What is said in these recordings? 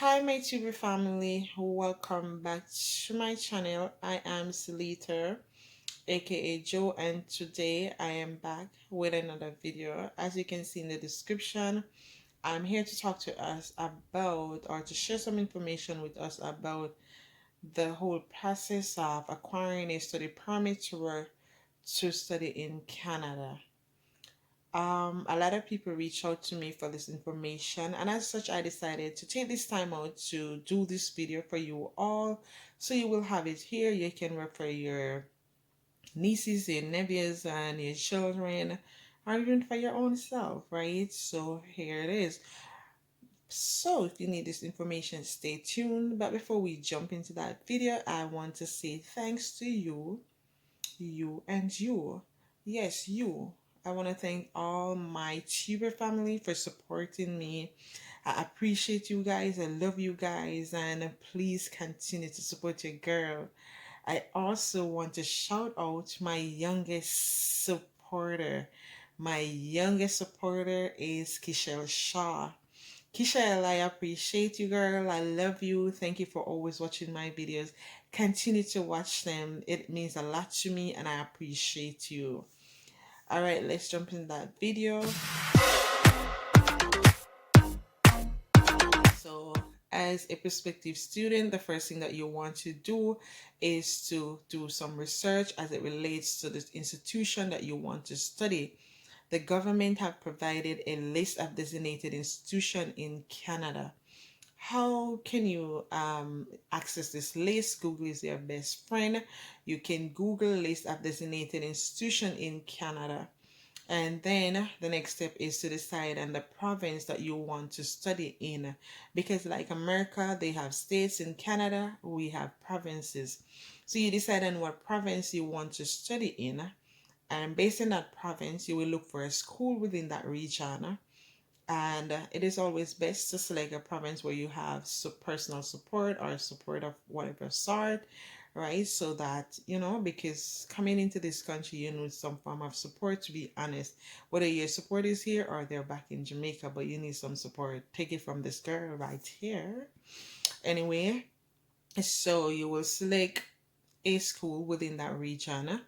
Hi, my TV family. Welcome back to my channel. I am Celeter, aka Joe, and today I am back with another video. As you can see in the description, I'm here to talk to us about or to share some information with us about the whole process of acquiring a study permit to work to study in Canada. A lot of people reach out to me for this information, and as such, I decided to take this time out to do this video for you all. So you will have it here. You can refer your nieces, your nephews, and your children, or even for your own self, right? So here it is. So if you need this information, stay tuned. But before we jump into that video, I want to say thanks to you, you, and you. Yes, you. I want to thank all my tuber family for supporting me. I appreciate you guys. I love you guys. And please continue to support your girl. I also want to shout out my youngest supporter. My youngest supporter is Kishel Shaw. Kishel, I appreciate you, girl. I love you. Thank you for always watching my videos. Continue to watch them. It means a lot to me and I appreciate you. All right, let's jump in that video. So, as a prospective student, the first thing that you want to do is to do some research as it relates to this institution that you want to study. The government have provided a list of designated institutions in Canada. How can you access this list? Google is your best friend. You can Google list of designated institution in Canada. And then the next step is to decide on the province that you want to study in. Because like America, they have states. In Canada, we have provinces. So you decide on what province you want to study in. And based on that province, you will look for a school within that region. And it is always best to select a province where you have personal support or support of whatever sort, right? So that, because coming into this country, you need some form of support, to be honest. Whether your support is here or they're back in Jamaica, but you need some support. Take it from this girl right here. Anyway, so you will select a school within that region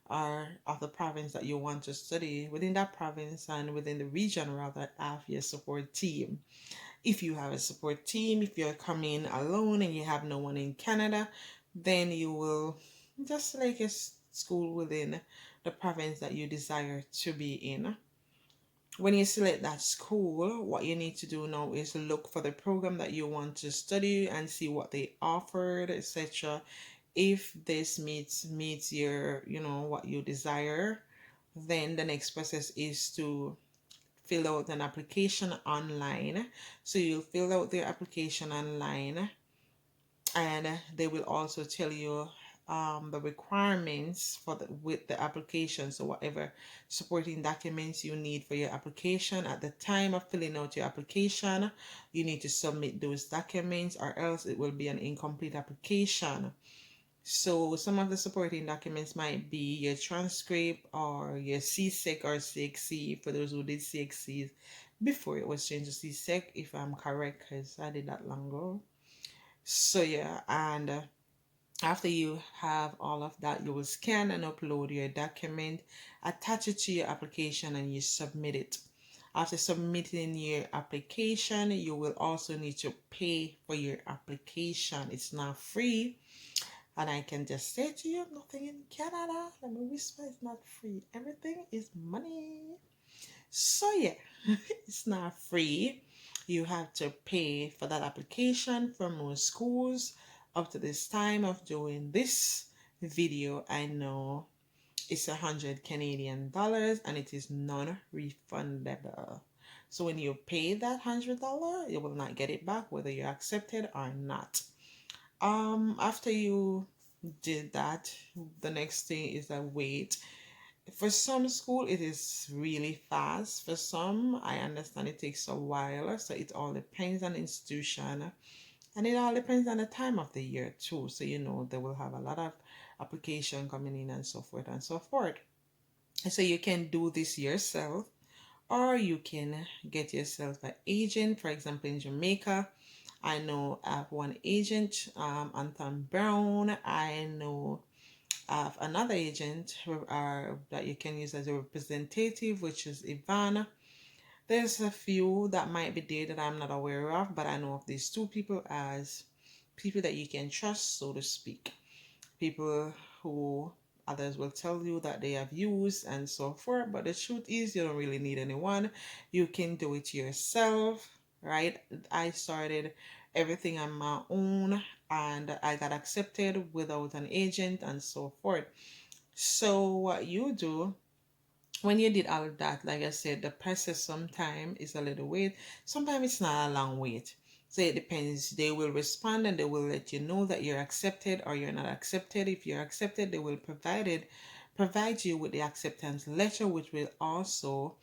or of the province that you want to study. Within that province and within the region, rather, have your support team. If you have a support team, if you're coming alone and you have no one in Canada, then you will just select a school within the province that you desire to be in. When you select that school, what you need to do now is look for the program that you want to study and see what they offered, etc. If this meets your, what you desire, then the next process is to fill out an application online. So you'll fill out the application online, and they will also tell you the requirements for with the application. So whatever supporting documents you need for your application at the time of filling out your application, you need to submit those documents, or else it will be an incomplete application. So some of the supporting documents might be your transcript or your CSEC or CXC for those who did CXCs before it was changed to CSEC, if I'm correct, because I did that long ago. So yeah, and after you have all of that, you will scan and upload your document, attach it to your application, and you submit it. After submitting your application, you will also need to pay for your application. It's not free. And I can just say to you, nothing in Canada, let me whisper, it's not free. Everything is money. So yeah, it's not free. You have to pay for that application for most schools. Up to this time of doing this video, I know it's 100 Canadian dollars and it is non-refundable. So when you pay that $100, you will not get it back whether you accept it or not. After you did that, the next thing is a wait. For some school, it is really fast. For some, I understand it takes a while. So it all depends on the institution. And it all depends on the time of the year too. So, they will have a lot of application coming in and so forth and so forth. So you can do this yourself, or you can get yourself an agent. For example, in Jamaica, I know I have one agent, Anton Brown. I know I have another agent that you can use as a representative, which is Ivana. There's a few that might be there that I'm not aware of, but I know of these two people as people that you can trust, so to speak. People who others will tell you that they have used and so forth, but the truth is, you don't really need anyone. You can do it yourself, right? I started everything on my own and I got accepted without an agent and so forth. So, what you do when you did all of that, like I said, the process sometimes is a little wait. Sometimes it's not a long wait. So it depends. They will respond and they will let you know that you're accepted or you're not accepted. If you're accepted, they will provide you with the acceptance letter, which will also,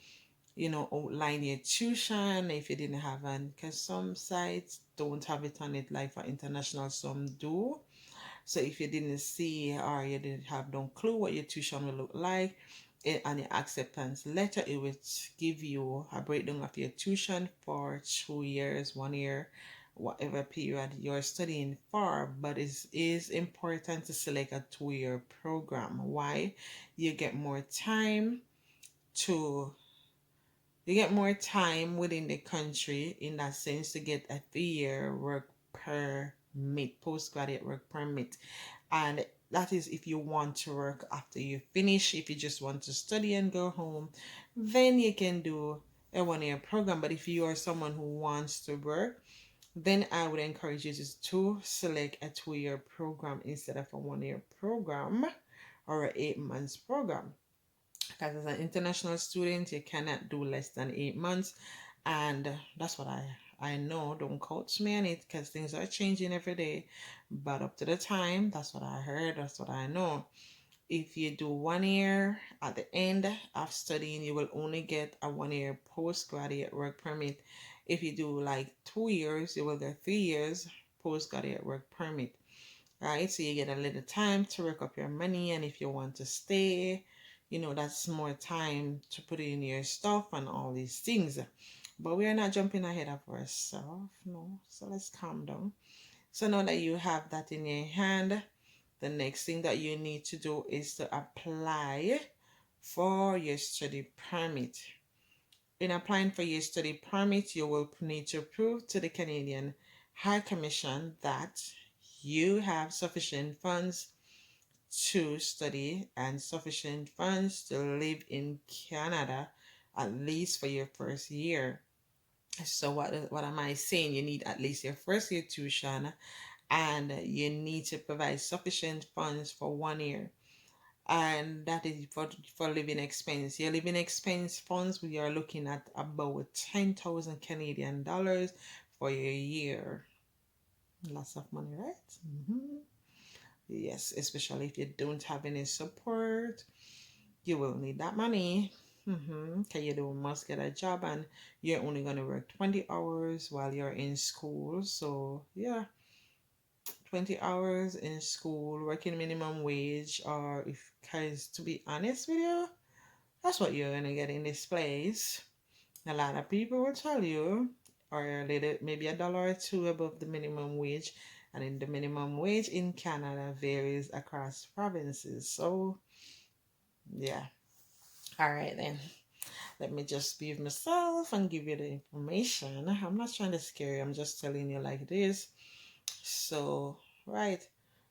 outline your tuition if you didn't have an, because some sites don't have it on it, like for international, some do. So if you didn't see or you didn't have no clue what your tuition will look like, on your acceptance letter, it would give you a breakdown of your tuition for 2 years, 1 year, whatever period you're studying for. But it is important to select a 2 year program. Why? You get more time to you get more time within the country in that sense to get a 3 year work permit, postgraduate work permit. And that is if you want to work after you finish. If you just want to study and go home, then you can do a 1 year program. But if you are someone who wants to work, then I would encourage you to select a 2 year program instead of a 1 year program or an 8 months program. Because as an international student, you cannot do less than 8 months. And that's what I know. Don't quote me on it because things are changing every day. But up to the time, that's what I heard. That's what I know. If you do 1 year at the end of studying, you will only get a 1 year postgraduate work permit. If you do like 2 years, you will get 3 years postgraduate work permit. Right? So you get a little time to work up your money, and if you want to stay, that's more time to put in your stuff and all these things. But we are not jumping ahead of ourselves, no. So let's calm down. So now that you have that in your hand, the next thing that you need to do is to apply for your study permit. In applying for your study permit, you will need to prove to the Canadian High Commission that you have sufficient funds to study and sufficient funds to live in Canada at least for your first year. So what am I saying? You need at least your first year tuition and you need to provide sufficient funds for 1 year. And that is for living expense. Your living expense funds, we are looking at about 10,000 Canadian dollars for your year. Lots of money, right? Yes, especially if you don't have any support, you will need that money. Okay, you must get a job and you're only going to work 20 hours while you're in school. So, yeah, 20 hours in school, working minimum wage, or if, because to be honest with you, that's what you're going to get in this place. A lot of people will tell you, or a little, maybe a dollar or two above the minimum wage. And in the minimum wage in Canada varies across provinces. So, yeah. All right, then. Let me just be myself and give you the information. I'm not trying to scare you. I'm just telling you like this. So, right.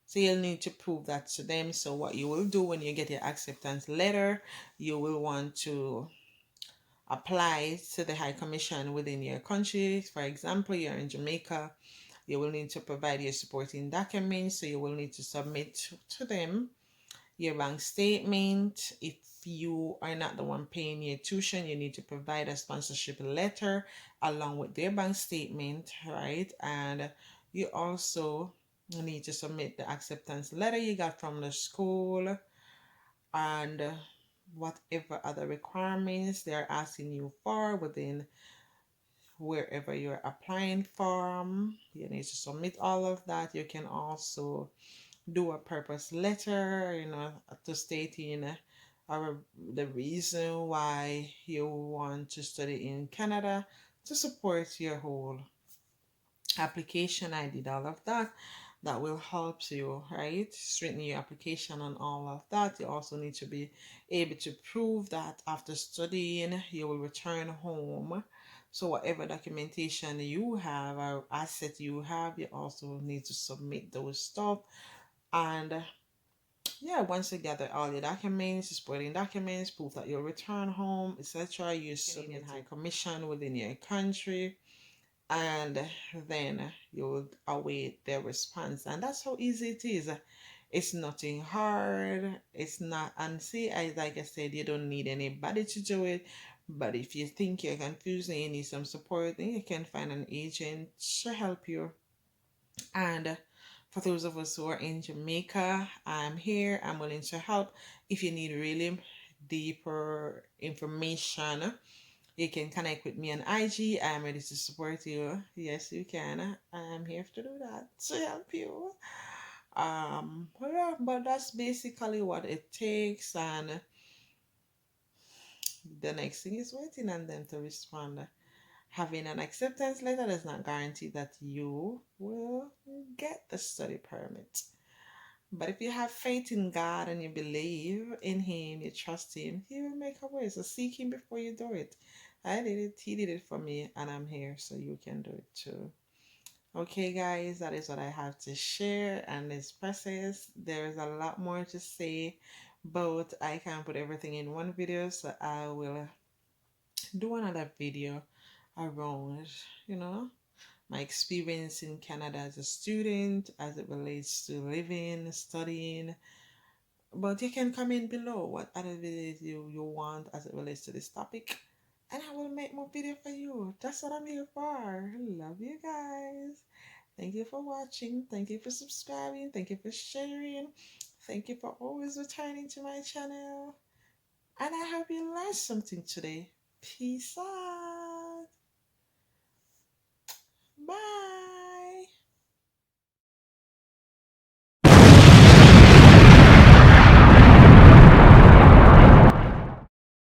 So you'll need to prove that to them. So what you will do when you get your acceptance letter, you will want to apply to the High Commission within your country. For example, you're in Jamaica. You will need to provide your supporting documents. So you will need to submit to them your bank statement. If you are not the one paying your tuition, you need to provide a sponsorship letter along with their bank statement, right? And you also need to submit the acceptance letter you got from the school and whatever other requirements they're asking you for within wherever you're applying from. You need to submit all of that. You can also do a purpose letter, to stating the reason why you want to study in Canada to support your whole application. I did all of that. That will help you, right? Strengthen your application and all of that. You also need to be able to prove that after studying, you will return home. So whatever documentation you have or asset you have, you also need to submit those stuff. And yeah, once you gather all your documents, supporting documents, proof that you'll return home, etc., you submit High Commission within your country, and then you will await their response. And that's how easy it is. It's nothing hard. It's not, and see, like I said, you don't need anybody to do it. But if you think you're confused and you need some support, then you can find an agent to help you. And for those of us who are in Jamaica, I'm here. I'm willing to help. If you need really deeper information, you can connect with me on IG. I'm ready to support you. Yes, you can. I'm here to do that, to help you. Yeah, but that's basically what it takes. And the next thing is waiting on them to respond. Having an acceptance letter does not guarantee that you will get the study permit. But if you have faith in God and you believe in Him, you trust Him, He will make a way. So seek Him before you do it. I did it, He did it for me, and I'm here, so you can do it too. Okay, guys, that is what I have to share and this process. There is a lot more to say, but I can't put everything in one video, so I will do another video around, you know, my experience in Canada as a student, as it relates to living, studying. But you can comment below what other videos you want as it relates to this topic. And I will make more video for you. That's what I'm here for. Love you guys. Thank you for watching. Thank you for subscribing. Thank you for sharing. Thank you for always returning to my channel. And I hope you learned something today. Peace out.